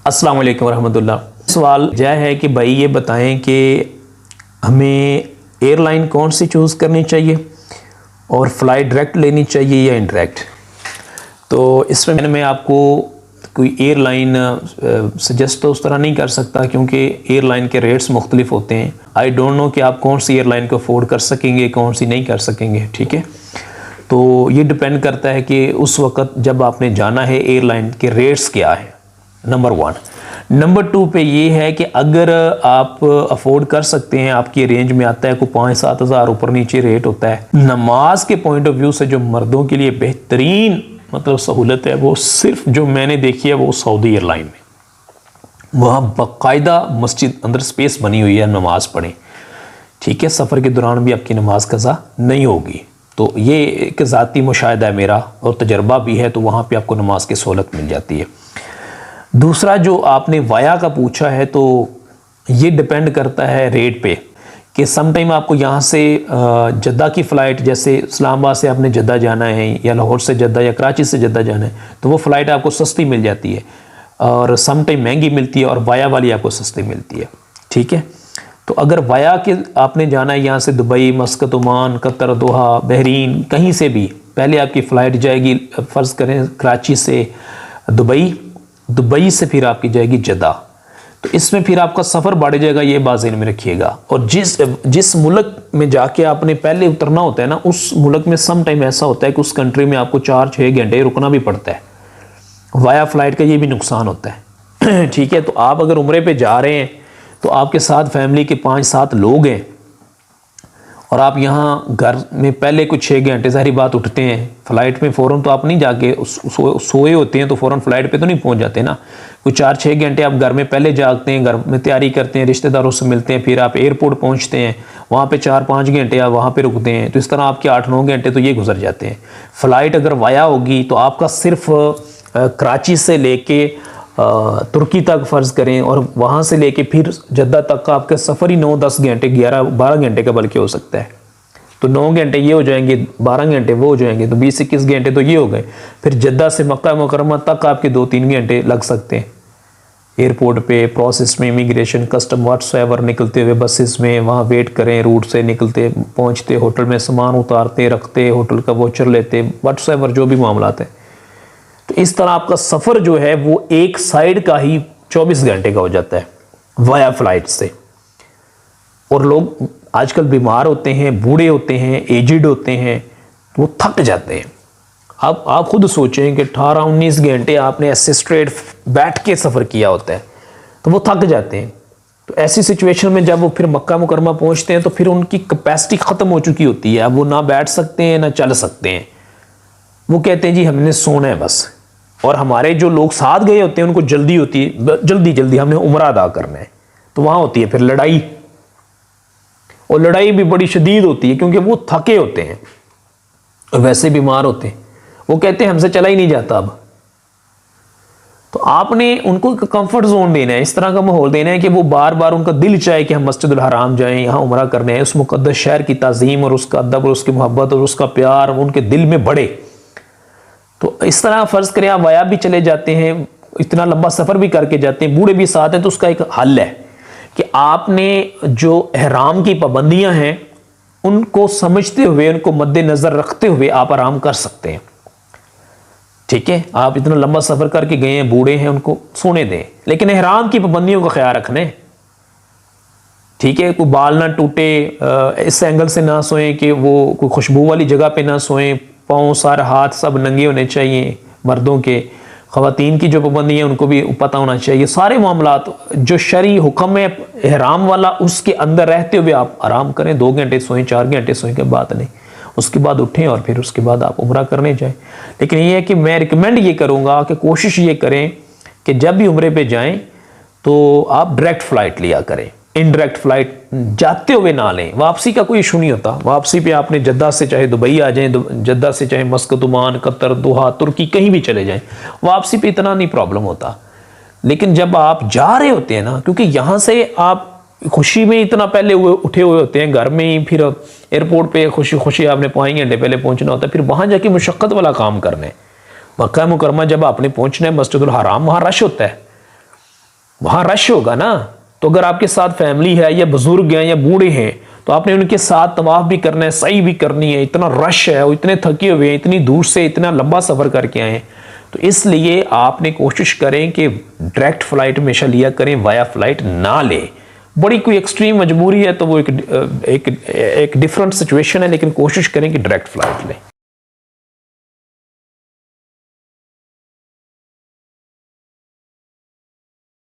अस्सलाम वालेकुम रहमतुल्लाह। सवाल यह है कि भाई ये बताएं कि हमें एयरलाइन कौन सी चूज़ करनी चाहिए और फ़्लाइट डायरेक्ट लेनी चाहिए या इनडायरेक्ट। तो इसमें मैं आपको कोई एयरलाइन सजेस्ट तो उस तरह नहीं कर सकता क्योंकि एयरलाइन के रेट्स मुख्तलिफ होते हैं। आई डोंट नो कि आप कौन सी एयरलाइन को अफोर्ड कर सकेंगे, कौन सी नहीं कर सकेंगे। ठीक है, तो ये डिपेंड करता है कि उस वक़्त जब आपने जाना है एयरलाइन के रेट्स क्या है, नंबर 1। नंबर 2 पे ये है कि अगर आप अफोर्ड कर सकते हैं, आपकी रेंज में आता है, कोई 5-7 हज़ार ऊपर नीचे रेट होता है। नमाज के पॉइंट ऑफ व्यू से जो मर्दों के लिए बेहतरीन मतलब सहूलत है वो सिर्फ जो मैंने देखी है वो सऊदी एयरलाइन में। वहाँ बाकायदा मस्जिद अंदर स्पेस बनी हुई है, नमाज पढ़ें। ठीक है, सफ़र के दौरान भी आपकी नमाज कज़ा नहीं होगी। तो ये एक ज़ाती मुशाहिदा है मेरा और तजर्बा भी है, तो वहाँ पे आपको नमाज की सहूलत मिल जाती है। दूसरा जो आपने वाया का पूछा है, तो ये डिपेंड करता है रेट पे कि सम टाइम आपको यहाँ से जद्दा की फ़्लाइट, जैसे इस्लामाबाद से आपने जद्दा जाना है या लाहौर से जद्दा या कराची से जद्दा जाना है, तो वो फ़्लाइट आपको सस्ती मिल जाती है और सम टाइम महंगी मिलती है और वाया वाली आपको सस्ती मिलती है। ठीक है, तो अगर वाया के आपने जाना है यहाँ से दुबई, मस्कत, ओमान, कतर, दोहा, बहरीन, कहीं से भी पहले आपकी फ़्लाइट जाएगी, फ़र्ज़ करें कराची से दुबई, दुबई से फिर आपकी जाएगी जद्दा, तो इसमें फिर आपका सफ़र बढ़ जाएगा, ये बात ज़हन में रखिएगा। और जिस मुल्क में जाके आपने पहले उतरना होता है ना, उस मुल्क में सम टाइम ऐसा होता है कि उस कंट्री में आपको 4-6 घंटे रुकना भी पड़ता है। वाया फ़्लाइट का ये भी नुकसान होता है। ठीक है, तो आप अगर उम्रे पे जा रहे हैं तो आपके साथ फैमिली के 5-7 लोग हैं और आप यहाँ घर में पहले कुछ 6 घंटे सारी बात उठते हैं, फ़्लाइट में फ़ौरन तो आप नहीं जाके सोए होते हैं तो फ़ौरन फ़्लाइट पे तो नहीं पहुँच जाते ना। कुछ 4-6 घंटे आप घर में पहले जागते हैं, घर में तैयारी करते हैं, रिश्तेदारों से मिलते हैं, फिर आप एयरपोर्ट पहुँचते हैं, वहाँ पे 4-5 घंटे आप वहाँ पे रुकते हैं, तो इस तरह आपके 8-9 घंटे तो ये गुजर जाते हैं। फ़्लाइट अगर वाया होगी तो आपका सिर्फ कराची से लेके तुर्की तक फ़र्ज़ करें और वहाँ से लेके फिर जद्दा तक का आपका सफ़र ही 9-10 घंटे, 11-12 घंटे का बल्कि हो सकता है। तो 9 घंटे ये हो जाएंगे, 12 घंटे वो हो जाएंगे, तो 20-21 घंटे तो ये हो गए। फिर जद्दा से मक्का मुकर्रमा तक आपके 2-3 घंटे लग सकते हैं एयरपोर्ट पे, प्रोसेस में, इमिग्रेशन, कस्टम, व्हाट्सएवर, निकलते हुए बसेस में, वहाँ वेट करें, रूट से निकलते पहुँचते, होटल में सामान उतारते रखते, होटल का वोचर लेते, व्हाट्सएवर जो भी मामला है। तो इस तरह आपका सफ़र जो है वो एक साइड का ही 24 घंटे का हो जाता है वाया फ़्लाइट से। और लोग आजकल बीमार होते हैं, बूढ़े होते हैं, एजिड होते हैं, वो थक जाते हैं। अब आप खुद सोचें कि 18-19 घंटे आपने ऐसे स्ट्रेट बैठ के सफ़र किया होता है तो वो थक जाते हैं। तो ऐसी सिचुएशन में जब वो फिर मक्का मुकरमा पहुंचते हैं तो फिर उनकी कैपेसिटी ख़त्म हो चुकी होती है। अब वो ना बैठ सकते हैं ना चल सकते हैं। वो कहते हैं जी हमने सोना है बस। और हमारे जो लोग साथ गए होते हैं उनको जल्दी होती है, जल्दी जल्दी हमने उम्रा अदा करना है। तो वहाँ होती है फिर लड़ाई, और लड़ाई भी बड़ी शदीद होती है क्योंकि वो थके होते हैं और वैसे बीमार होते हैं। वो कहते हैं हमसे चला ही नहीं जाता अब। तो आपने उनको एक कंफर्ट जोन देना है, इस तरह का माहौल देना है कि वो बार बार उनका दिल चाहे कि हम मस्जिदुल हराम जाएं, यहाँ उम्रा करने हैं, उस मुक़द्दस शहर की ताज़ीम और उसका अदब और उसकी मोहब्बत और उसका प्यार उनके दिल में बढ़े। तो इस तरह फ़र्ज़ करें आप वाया भी चले जाते हैं, इतना लंबा सफ़र भी करके जाते हैं, बूढ़े भी साथ हैं, तो उसका एक हल है कि आपने जो एहराम की पाबंदियां हैं उनको समझते हुए, उनको मद्देनज़र रखते हुए आप आराम कर सकते हैं। ठीक है, आप इतना लंबा सफ़र करके गए हैं, बूढ़े हैं, उनको सोने दें, लेकिन एहराम की पाबंदियों का ख्याल रखना है। ठीक है, कोई बाल ना टूटे, इस एंगल से ना सोएं कि वो कोई खुशबू वाली जगह पे ना सोएं, पाँव सारे हाथ सब नंगे होने चाहिए मर्दों के। ख़वातीन की जो पाबंदी है उनको भी पता होना चाहिए। सारे मामलात जो शरई हुक्म है एहराम वाला, उसके अंदर रहते हुए आप आराम करें। 2 घंटे सोएं, 4 घंटे सोएं के बात नहीं, उसके बाद उठें और फिर उसके बाद आप उम्रा करने जाएं। लेकिन ये है कि मैं रिकमेंड ये करूँगा कि कोशिश ये करें कि जब भी उम्रे पे जाएं तो आप डायरेक्ट फ़्लाइट लिया करें, इनडायरेक्ट फ़्लाइट जाते हुए ना लें। वापसी का कोई इशू नहीं होता। वापसी पे आपने जद्दा से चाहे दुबई आ जाएं, जद्दा से चाहे मस्कत, ओमान, कतर, दोहा, तुर्की कहीं भी चले जाएं, वापसी पे इतना नहीं प्रॉब्लम होता। लेकिन जब आप जा रहे होते हैं ना, क्योंकि यहाँ से आप खुशी में इतना पहले उठे हुए होते हैं, घर में ही फिर एयरपोर्ट पे खुशी खुशी आपने 5 घंटे पहले पहुँचना होता है, फिर वहाँ जाके मुशक्क़त वाला काम करना है। मक्का मुकरमा जब आपने पहुँचना है, मस्जिदुल हराम, वहाँ रश होता है, वहाँ रश होगा ना। तो अगर आपके साथ फैमिली है या बुजुर्ग हैं या बूढ़े हैं तो आपने उनके साथ तवाफ भी करना है, सही भी करनी है, इतना रश है, वो इतने थके हुए हैं, इतनी दूर से इतना लंबा सफ़र करके आए हैं। तो इसलिए आपने कोशिश करें कि डायरेक्ट फ़्लाइट हमेशा लिया करें, वाया फ़्लाइट ना लें। बड़ी कोई एक्सट्रीम मजबूरी है तो वो एक डिफरेंट सिचुएशन है, लेकिन कोशिश करें कि डायरेक्ट फ़्लाइट लें।